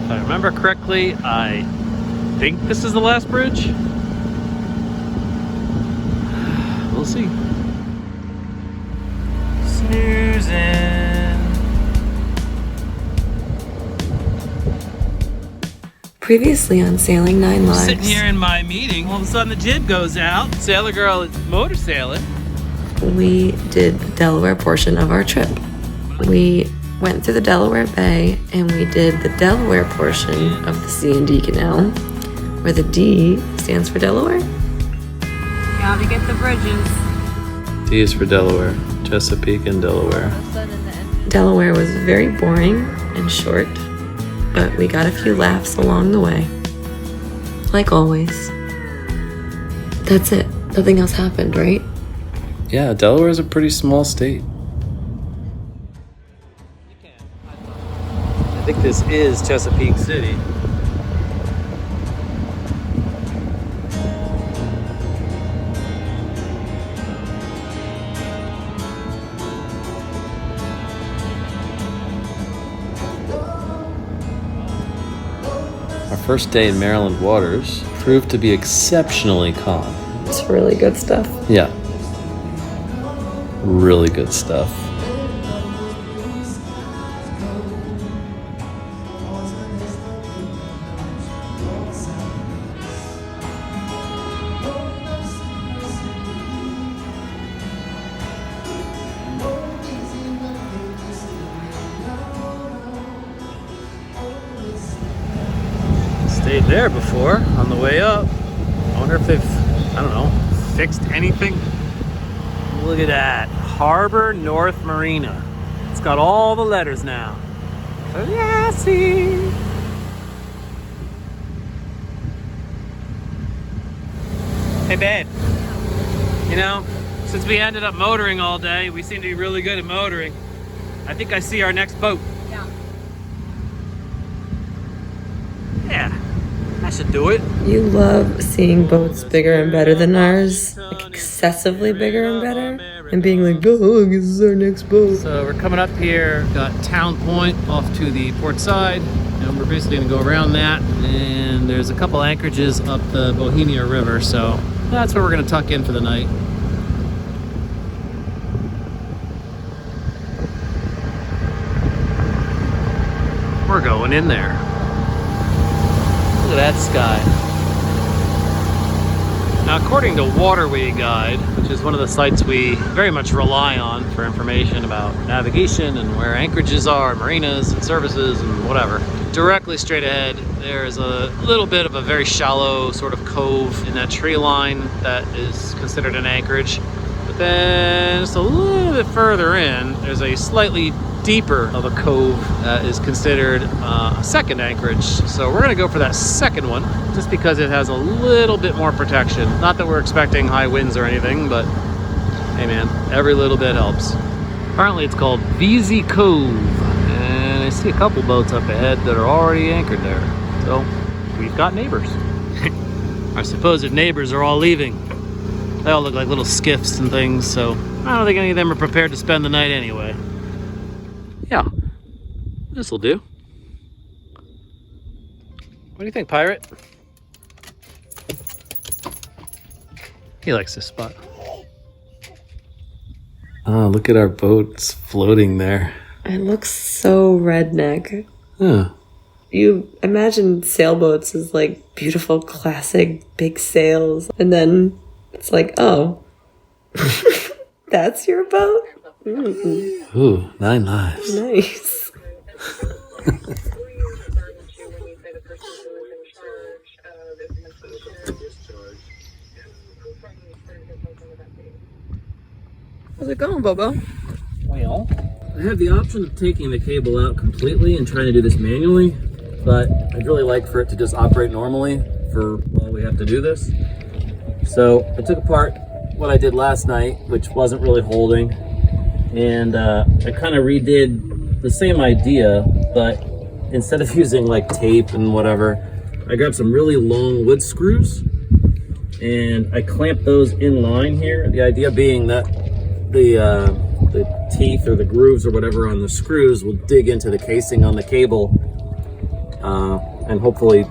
If I remember correctly, I think this is the last bridge. We'll see. Snoozing. Previously on Sailing 9 Lives. Sitting here in my meeting, all of a sudden the jib goes out. Sailor girl is motor sailing. We did the Delaware portion of our trip. We went through the Delaware Bay and we did the Delaware portion of the C&D Canal, where the D stands for Delaware. Gotta get the bridges. D is for Delaware. Chesapeake and Delaware. Delaware was very boring and short, but we got a few laughs along the way. Like always. That's it. Nothing else happened, right? Yeah, Delaware is a pretty small state. I think this is Chesapeake City. Our first day in Maryland waters proved to be exceptionally calm. It's really good stuff. Yeah. Really good stuff. Stayed there before on the way up. I wonder if they've, I don't know, fixed anything. Look at that. Harbor North Marina. It's got all the letters now. Classy. Hey babe. You know, since we ended up motoring all day, we seem to be really good at motoring. I think I see our next boat. Yeah. Yeah. I should do it. You love seeing boats bigger and better than ours, like excessively bigger and better, and being like, oh, this is our next boat. So we're coming up here, got Town Point off to the port side, and we're basically gonna go around that, and there's a couple anchorages up the Bohemia River, so that's where we're gonna tuck in for the night. We're going in there. Look at that sky. Now, according to Waterway Guide, which is one of the sites we very much rely on for information about navigation and where anchorages are, marinas and services and whatever, directly straight ahead, there is a little bit of a very shallow sort of cove in that tree line that is considered an anchorage. But then just a little bit further in, there's a slightly deeper of a cove that is considered a second anchorage. So we're gonna go for that second one just because it has a little bit more protection. Not that we're expecting high winds or anything, but hey man, every little bit helps. Apparently it's called VZ Cove, and I see a couple boats up ahead that are already anchored there. So we've got neighbors. Our supposed neighbors are all leaving. They all look like little skiffs and things, so I don't think any of them are prepared to spend the night anyway. Yeah, this'll do. What do you think, Pirate? He likes this spot. Oh, look at our boats floating there. It looks so redneck. Huh. You imagine sailboats as like beautiful, classic, big sails, and then it's like, oh, that's your boat? Mm-mm. Ooh, 9 lives. Nice. How's it going, Bobo? Well, I have the option of taking the cable out completely and trying to do this manually, but I'd really like for it to just operate normally for while we have to do this. So I took apart what I did last night, which wasn't really holding, and I kind of redid the same idea, but instead of using like tape and whatever, I grabbed some really long wood screws and I clamped those in line here. The idea being that the teeth or the grooves or whatever on the screws will dig into the casing on the cable and hopefully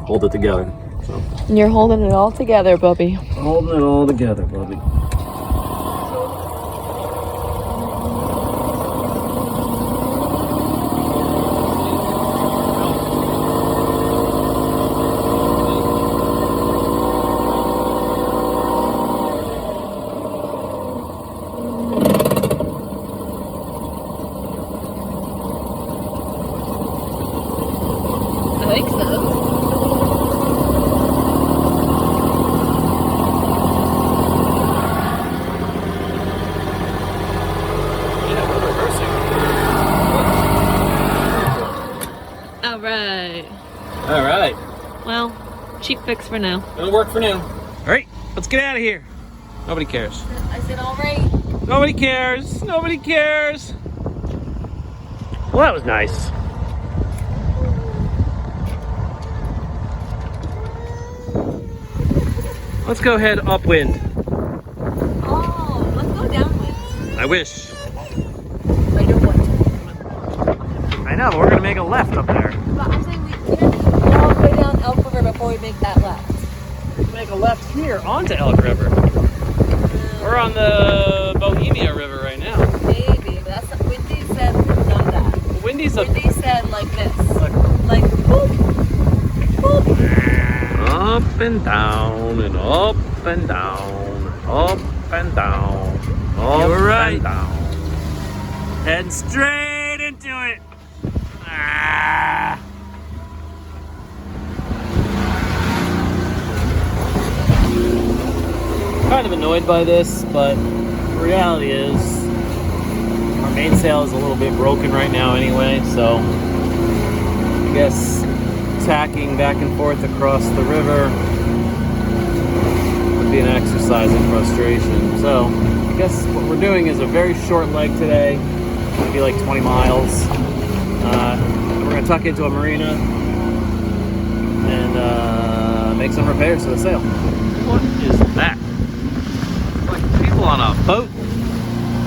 hold it together. So. And you're holding it all together, Bubby. Holding it all together, Bubby. I think so. All right. Well, cheap fix for now. It'll work for now. All right, let's get out of here. Nobody cares. I said all right. Nobody cares. Nobody cares. Well, that was nice. Let's go head upwind. Oh, let's go downwind. I wish. I don't want to. I know, but we're gonna make a left up there. But I'm saying we all go down Elk River before we make that left. Make a left here onto Elk River. We're on the Bohemia River right now. Maybe, but that's what Wendy said. None of that. Wendy Wendy said like this. Like boop, boop. Up and down and up and down, up and down, up and down. Head straight into it. Ah. Kind of annoyed by this, but the reality is our mainsail is a little bit broken right now anyway, so I guess tacking back and forth across the river would be an exercise in frustration. So I guess what we're doing is a very short leg today, maybe like 20 miles. We're going to tuck into a marina and make some repairs to the sail. What is that? It's like people on a boat.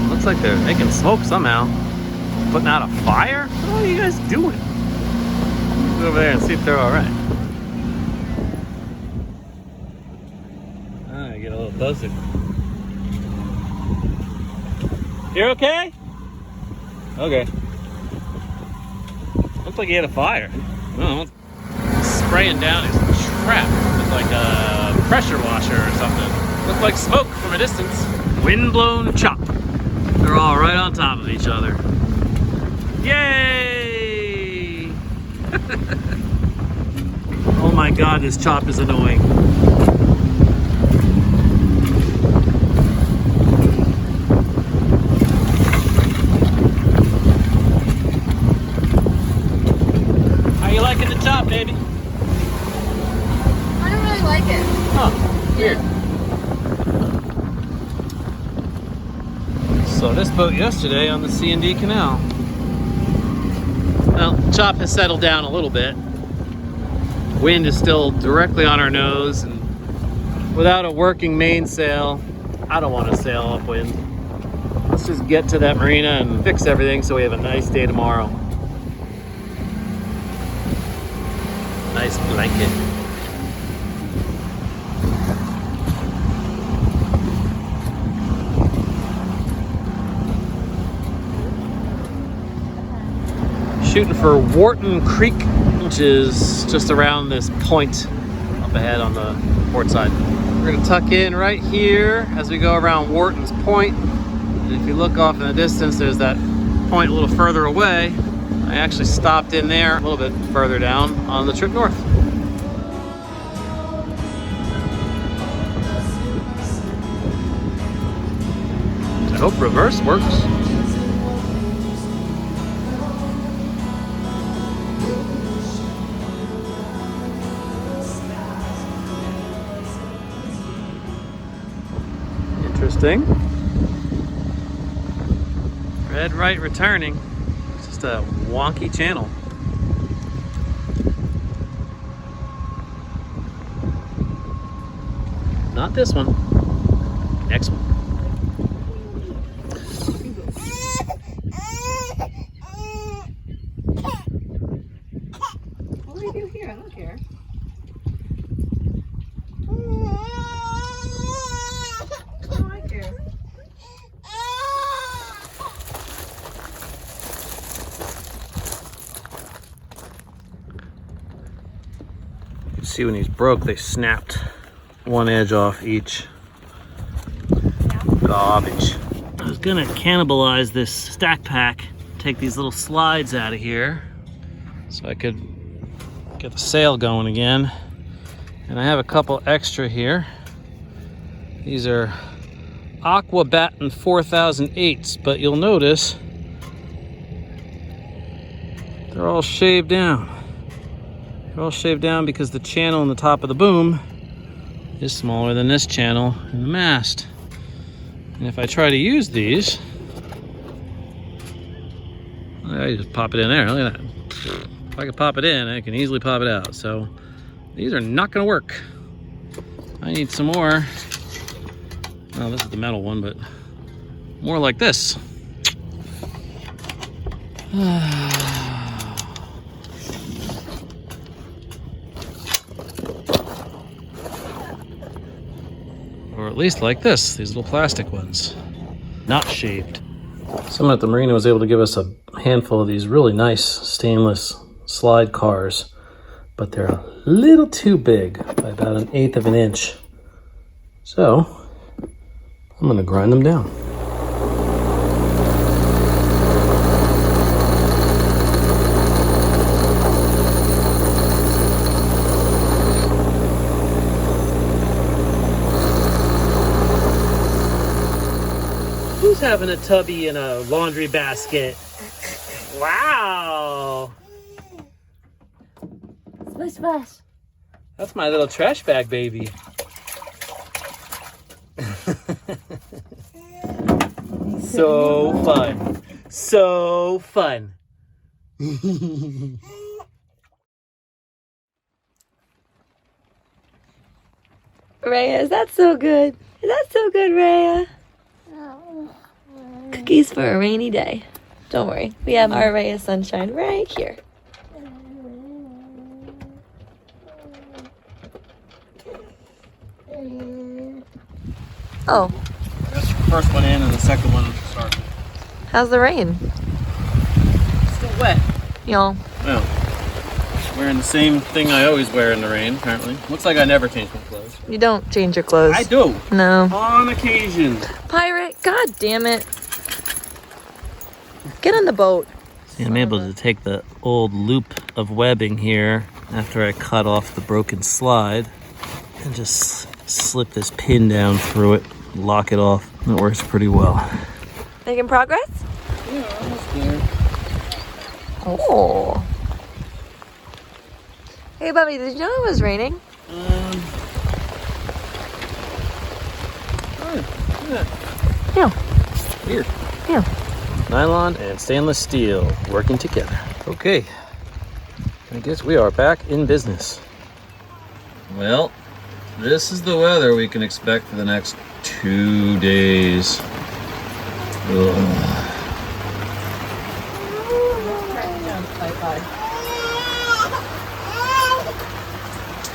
Looks like they're making smoke somehow. Putting out a fire? What are you guys doing? Go over there and see if they're alright. I get a little closer. You're okay? Okay. Looks like he had a fire. Oh, spraying down his trap with like a pressure washer or something. Looked like smoke from a distance. Wind-blown chop. They're all right on top of each other. Yay! Oh my god, this chop is annoying. How you liking the chop, baby? I don't really like it. Huh, weird. So this boat yesterday on the C&D Canal. Well, chop has settled down a little bit. Wind is still directly on our nose, and without a working mainsail, I don't want to sail upwind. Let's just get to that marina and fix everything so we have a nice day tomorrow. Nice blanket. Shooting for Wharton Creek, which is just around this point up ahead on the port side. We're gonna tuck in right here as we go around Wharton's Point. And if you look off in the distance, there's that point a little further away. I actually stopped in there a little bit further down on the trip north. I hope reverse works. Interesting. Red right returning. It's just a wonky channel. Not this one. Next one. do we do here? I don't care. Oh, I care. You can see when these broke, they snapped one edge off each. Garbage. I was gonna cannibalize this stack pack, take these little slides out of here so I could get the sail going again. And I have a couple extra here. These are Aqua Batten 4008s, but you'll notice they're all shaved down. They're all shaved down because the channel in the top of the boom is smaller than this channel in the mast. And if I try to use these, I just pop it in there. Look at that. If I can pop it in, I can easily pop it out. So these are not gonna work. I need some more. Oh, this is the metal one, but more like this. Or at least like this, these little plastic ones, not shaved. Someone at the marina was able to give us a handful of these really nice stainless slide cars, but they're a little too big by about 1/8 of an inch. So I'm gonna grind them down. Who's having a tubby in a laundry basket? Wow! Splash, splash. That's my little trash bag baby. So fun. So fun. Rhea, is that so good? Is that so good, Rhea? Cookies for a rainy day. Don't worry, we have our ray of sunshine right here. Oh, That's the first one in and the second one started. how's the rain? Still wet. Y'all, Well, wearing the same thing I always wear in the rain, apparently. Looks like I never change my clothes. you don't change your clothes. I do. No. On occasion. Pirate, god damn it. Get on the boat. See, I'm able to take the old loop of webbing here after I cut off the broken slide and just slip this pin down through it, lock it off. That works pretty well. Making progress? Yeah, almost there. Oh. Hey, Bubby, did you know it was raining? Yeah. Weird. Yeah. Nylon and stainless steel working together. Okay, I guess we are back in business. Well, this is the weather we can expect for the next 2 days. Ugh.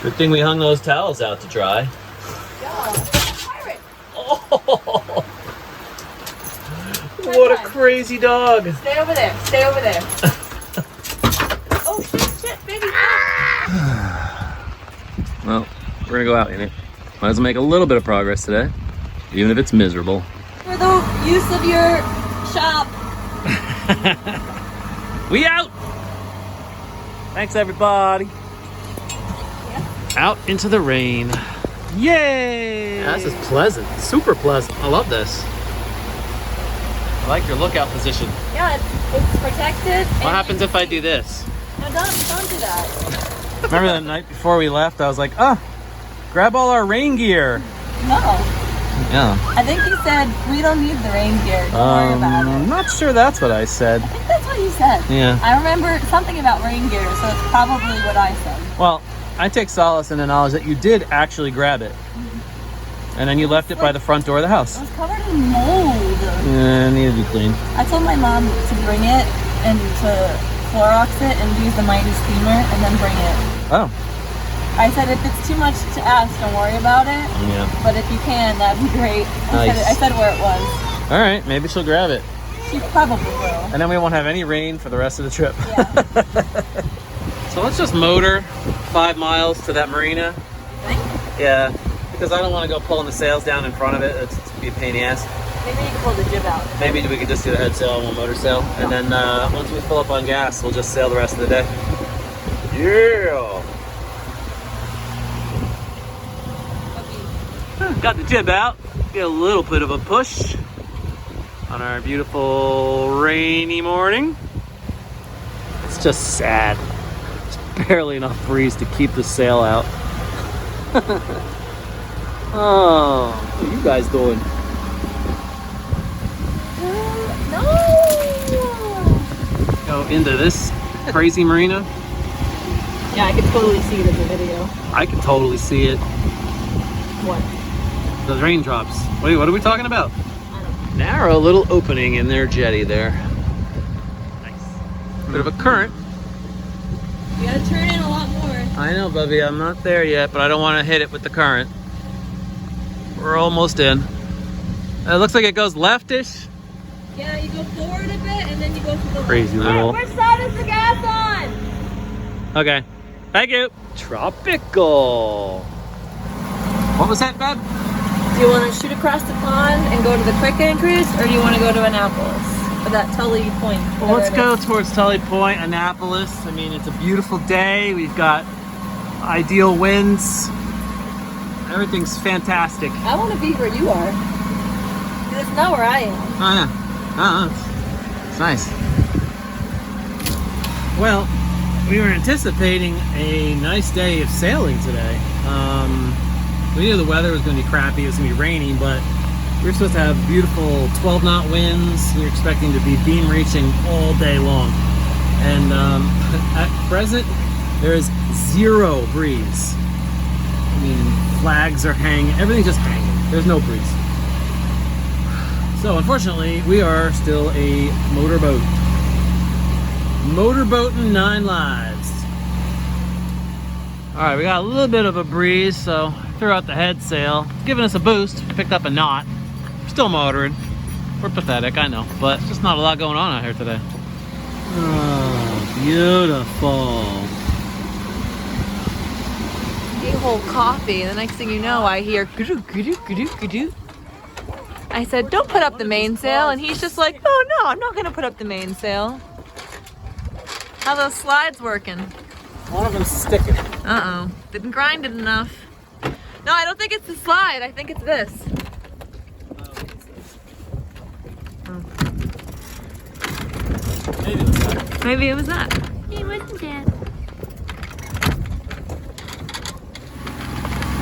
Good thing we hung those towels out to dry. Oh, what a crazy dog. Stay over there. Stay over there. Oh, shit, baby. Well, we're gonna go out in it. Might as well make a little bit of progress today, even if it's miserable. For the use of your shop. We out! Thanks, everybody. Out into the rain. Yay! Yeah, this is pleasant. Super pleasant. I love this. I like your lookout position. Yeah, it's protected. What happens if I do this? No, don't do that. Remember that night before we left, I was like, grab all our rain gear. No. Yeah. I think you said we don't need the rain gear. Don't worry about it. I'm not sure that's what I said. I think that's what you said. Yeah. I remember something about rain gear, so it's probably what I said. Well, I take solace in the knowledge that you did actually grab it. And then you left it by the front door of the house. It was covered in mold. Yeah, it needed to be cleaned. I told my mom to bring it and to Clorox it and use the mighty steamer and then bring it. Oh. I said if it's too much to ask, don't worry about it. Yeah. But if you can, that'd be great. Nice. I said where it was. All right, maybe she'll grab it. She probably will. And then we won't have any rain for the rest of the trip. Yeah. So let's just motor 5 miles to that marina. Think? Yeah, because I don't want to go pulling the sails down in front of it. It's be a pain in the ass. Maybe you can pull the jib out. Maybe we could just do the head sail and one motor sail. And then once we fill up on gas, we'll just sail the rest of the day. Yeah! Got the jib out. Get a little bit of a push on our beautiful rainy morning. It's just sad. There's barely enough breeze to keep the sail out. Oh, what are you guys doing? No! Go into this crazy marina. Yeah, I could totally see it in the video. I can totally see it. What? Those raindrops. Wait, what are we talking about? I don't know. Narrow little opening in their jetty there. Nice. Bit of a current. You gotta turn in a lot more. I know, Bubby, I'm not there yet, but I don't want to hit it with the current. We're almost in. It looks like it goes leftish. Yeah, you go forward a bit and then you go to the Crazy left. little- Alright, which side is the gas on? Okay. Thank you. Tropical. What was that, Bub? Do you want to shoot across the pond and go to the quick anchors, or do you want to go to Annapolis for that Tully Point? Well, let's go towards Tully Point, Annapolis. I mean, it's a beautiful day. We've got ideal winds. Everything's fantastic. I want to be where you are. That's not where I am. Oh, yeah. It's nice. Well, we were anticipating a nice day of sailing today. We knew the weather was going to be crappy. It was going to be rainy, but we were supposed to have beautiful 12-knot winds. We were expecting to be beam reaching all day long. And at present, there is zero breeze. I mean, flags are hanging. Everything's just hanging. There's no breeze. So unfortunately, we are still a motorboat. Motorboating 9 lives. All right, we got a little bit of a breeze, so threw out the head sail. It's giving us a boost. Picked up a knot. We're still motoring. We're pathetic, I know, but it's just not a lot going on out here today. Oh, beautiful. A whole coffee, and the next thing you know, I hear gudoo, gudoo, gudoo, gudoo. I said, don't put up the mainsail, and he's just like, oh no, I'm not gonna put up the mainsail. How those slides working? One of them's sticking. Uh-oh, didn't grind it enough. No, I don't think it's the slide, I think it's this. Maybe it was that. Maybe it was that. It wasn't that.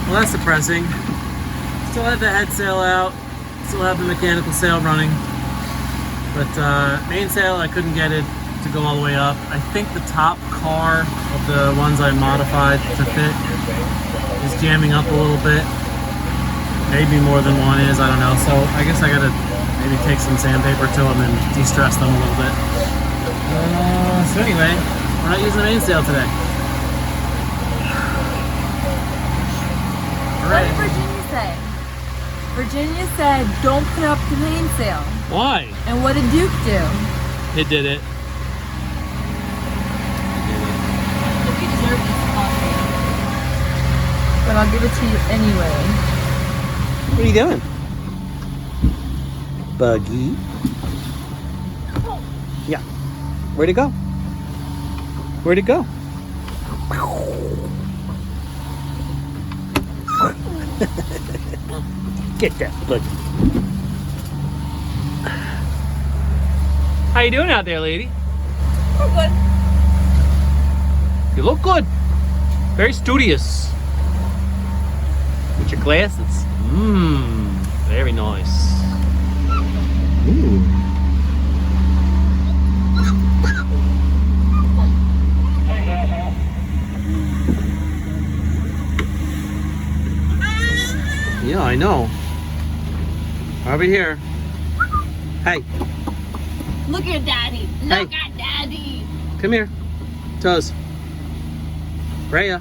Well, that's depressing. Still have the head sail out. Still have the mechanical sail running. But mainsail, I couldn't get it to go all the way up. I think the top car of the ones I modified to fit is jamming up a little bit. Maybe more than one is, I don't know. So I guess I gotta maybe take some sandpaper to them and de-stress them a little bit. So anyway, we're not using the mainsail today. What did Virginia say? Virginia said, don't put up the mainsail. Why? And what did Duke do? It did it. We deserve this coffee. But I'll give it to you anyway. What are you doing? Buggy? Yeah. Where'd it go? Where'd it go? Get that buggy. How you doing out there, lady? We're good. You look good. Very studious. With your glasses. Mmm. Very nice. Ooh. Yeah, I know. Over here. Hey. Look at Daddy. Hey. Look at Daddy. Come here. Toes. Rhea.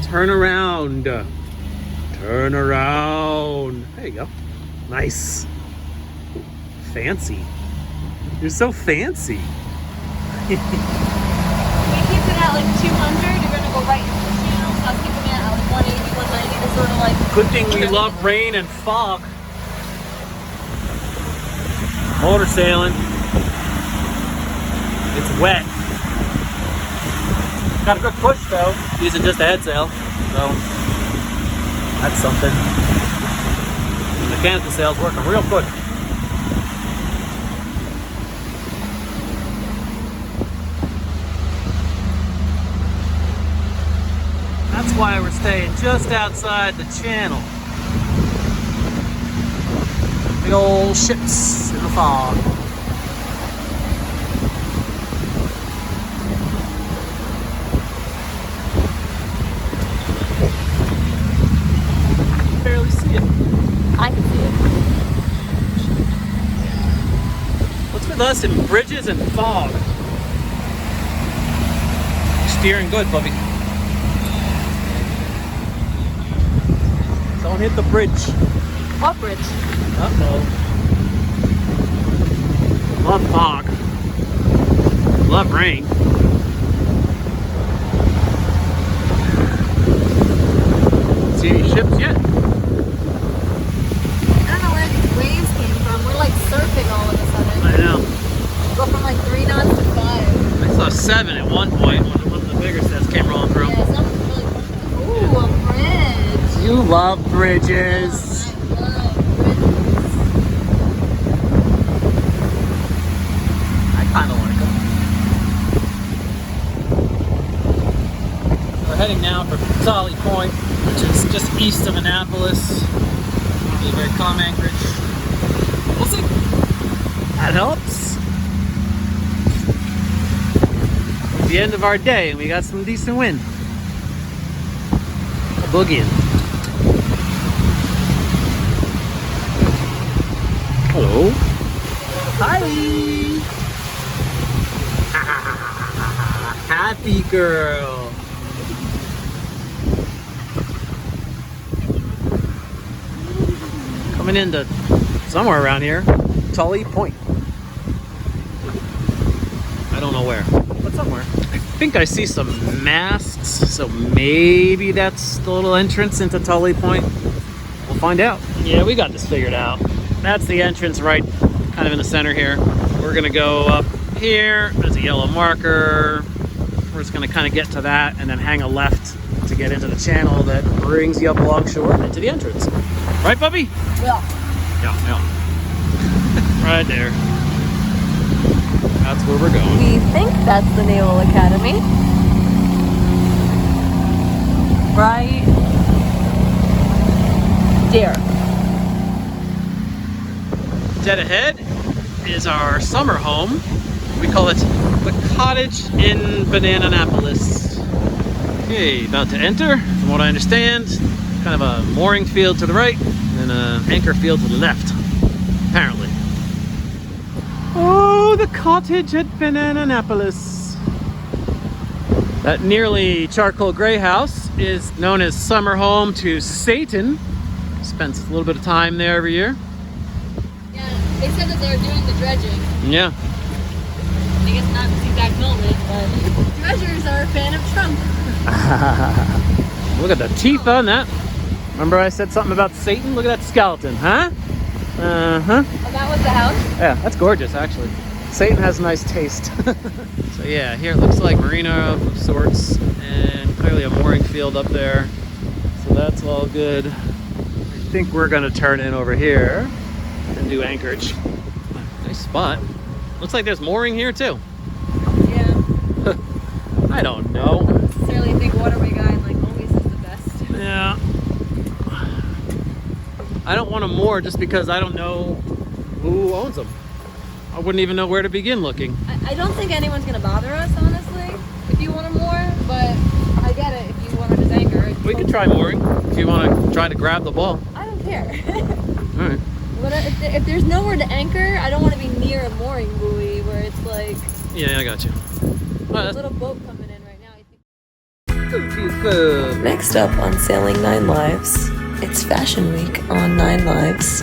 Turn around. Turn around. There you go. Nice. Fancy. You're so fancy. We keep it at like 200. You're gonna go right into the channel. So I'm keeping it at like 180, 190 to sort of like. Good thing we love rain and fog. Motor sailing. It's wet. Got a good push though, using just a head sail. So that's something. The mechanical sail's working real good. That's why we're staying just outside the channel. Big old ships in the fog. Barely see it. I can see it. What's with us in bridges and fog? Steering good, puppy. Don't hit the bridge. What bridge? Uh-oh. Love fog. Love rain. See any ships yet? I don't know where these waves came from. We're like surfing all of a sudden. I know. Go from like 3 knots to 5. I saw 7 at one point when one of the bigger sets came rolling through. Yeah, something's really pushing. Ooh, a bridge. You love bridges. I love bridges. I kind of like them. We're heading now for Solly Point, which is just east of Annapolis. It'll be a very calm anchorage. We'll see. That helps. It's the end of our day and we got some decent wind. A boogieing. Hello. Hi. Happy girl. Coming into somewhere around here, Tully Point. I don't know where, but somewhere. I think I see some masts, so maybe that's the little entrance into Tully Point. We'll find out. Yeah, we got this figured out. That's the entrance right kind of in the center here. We're gonna go up here. There's a yellow marker. We're just gonna kind of get to that and then hang a left to get into the channel that brings you up along shore and into the entrance. Right, puppy? Yeah. Yeah. Right there. That's where we're going. We think that's the Naval Academy. Right there. Dead ahead is our summer home. We call it the Cottage in Annapolis. Okay, about to enter. From what I understand, kind of a mooring field to the right and an anchor field to the left, apparently. Oh, the cottage at Annapolis. That nearly charcoal gray house is known as summer home to Satan. Spends a little bit of time there every year. Yeah, they said that they're doing the dredging. Yeah. I guess not this exact moment, but dredgers are a fan of Trump. Look at the teeth on that. Remember I said something about Satan? Look at that skeleton, huh? Uh-huh. Oh, that was the house? Yeah, that's gorgeous, actually. Satan has nice taste. So yeah, here it looks like marina of sorts, and clearly a mooring field up there. So that's all good. I think we're gonna turn in over here and do anchorage. Nice spot. Looks like there's mooring here too. Yeah. I don't know. I don't necessarily think waterway guide like always is the best. Yeah. I don't want to moor just because I don't know who owns them. I wouldn't even know where to begin looking. I don't think anyone's gonna bother us, honestly, if you want to moor, but I get it if you want to just anchor. We could try mooring if you want to try to grab the ball. I don't care. All right. But if there's nowhere to anchor, I don't want to be near a mooring buoy where it's like Yeah, I got you. Alright, Little boat coming in right now. I think. good. Next up on Sailing 9 Lives, it's Fashion Week on 9 Lives.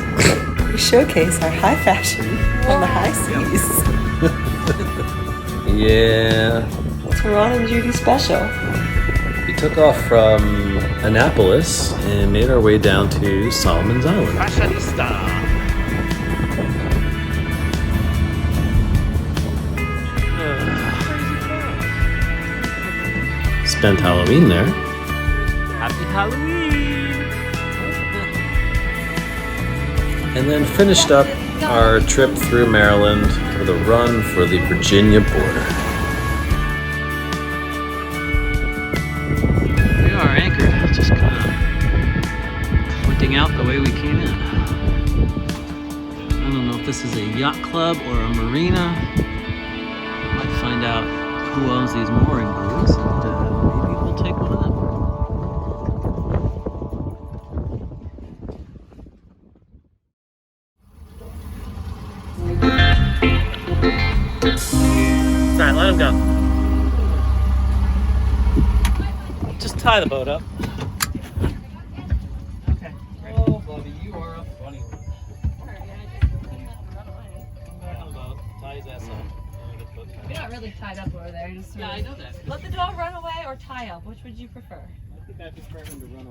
We showcase our high fashion on the high seas. Yeah. It's Ron and Judy special. We took off from Annapolis and made our way down to Solomon's Island. Fashionista. Spent Halloween there. Happy Halloween! And then finished up our trip through Maryland with a run for the Virginia border. We are anchored, just kind of pointing out the way we came in. I don't know if this is a yacht club or a marina. Might find out who owns these mooring buoys, and maybe we'll take one of them. Alright, let him go. Just tie the boat up. Okay. Oh, Bobby, you are a funny one. Tie his ass up. You're not really tied up over there. Just Yeah, I know that. let the dog run away or tie up. Which would you prefer? I think I prefer him to run away.